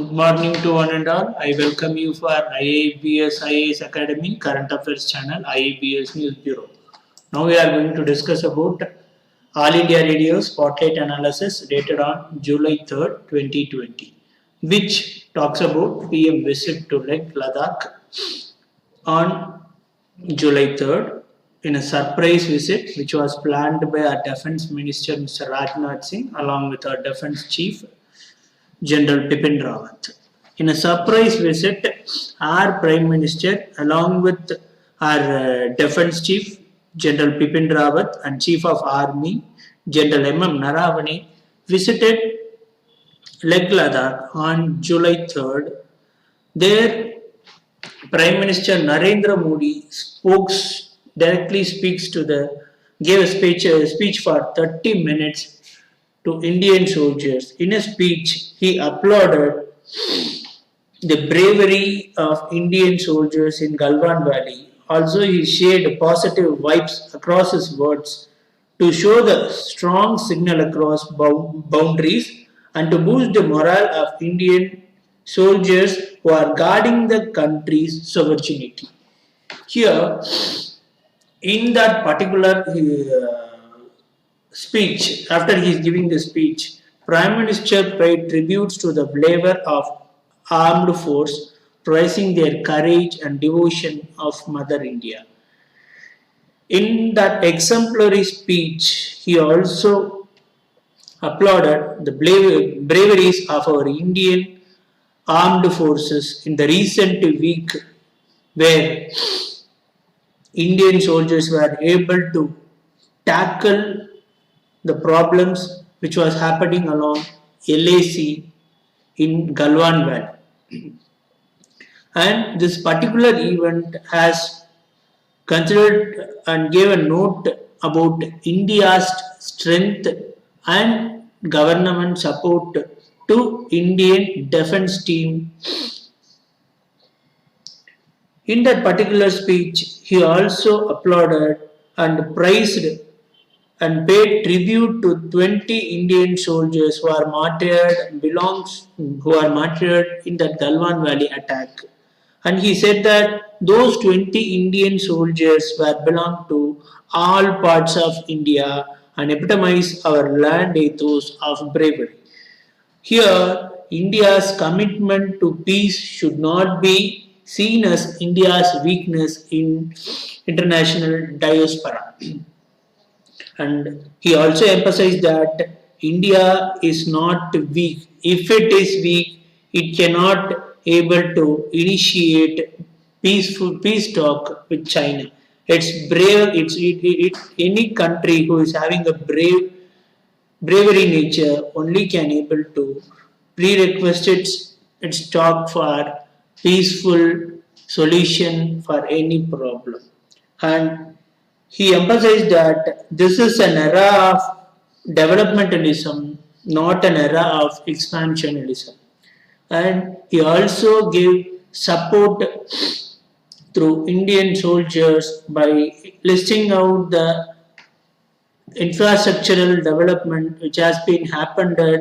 Good morning to one and all. I welcome you for IAS Academy Current Affairs channel, IAS News Bureau. Now we are going to discuss about All India Radio Spotlight Analysis dated on July 3rd, 2020, which talks about PM visit to Leh Ladakh on July 3rd in a surprise visit which was planned by our Defence Minister Mr. Rajnath Singh along with our Defence Chief General Bipin Rawat. In a surprise visit, our Prime Minister, along with our Defence Chief General Bipin Rawat and Chief of Army General M.M. Naravane, visited Leh Ladakh on July 3rd. There, Prime Minister Narendra Modi gave a speech for 30 minutes to Indian soldiers. In a speech, he applauded the bravery of Indian soldiers in Galwan Valley. Also, he shared positive vibes across his words to show the strong signal across boundaries and to boost the morale of Indian soldiers who are guarding the country's sovereignty. Here, in that particular speech, after he is giving the speech, Prime Minister paid tributes to the valor of armed force, praising their courage and devotion of Mother India. In that exemplary speech, he also applauded the braveries of our Indian armed forces in the recent week where Indian soldiers were able to tackle the problems which was happening along LAC in Galwan Valley. And this particular event has considered and gave a note about India's strength and government support to Indian defense team. In that particular speech, he also applauded and praised and paid tribute to 20 Indian soldiers who are martyred in that Galwan Valley attack. And he said that those 20 Indian soldiers belong to all parts of India and epitomize our land ethos of bravery. Here, India's commitment to peace should not be seen as India's weakness in international diaspora. And he also emphasized that India is not weak. If it is weak, it cannot able to initiate peace talk with China. It's brave. Any country who is having a bravery nature only can able to prerequisite its talk for peaceful solution for any problem. And he emphasized that this is an era of developmentalism, not an era of expansionism. And he also gave support through Indian soldiers by listing out the infrastructural development which has been happening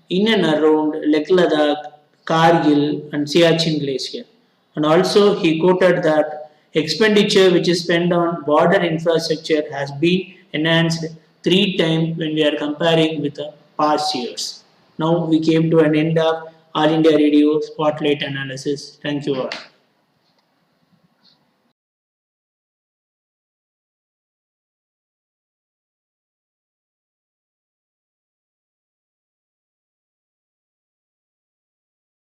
in and around Leh Ladakh, Kargil and Siachen Glacier. And also he quoted that expenditure which is spent on border infrastructure has been enhanced 3 times when we are comparing with the past years. Now we came to an end of All India Radio Spotlight Analysis. Thank you all.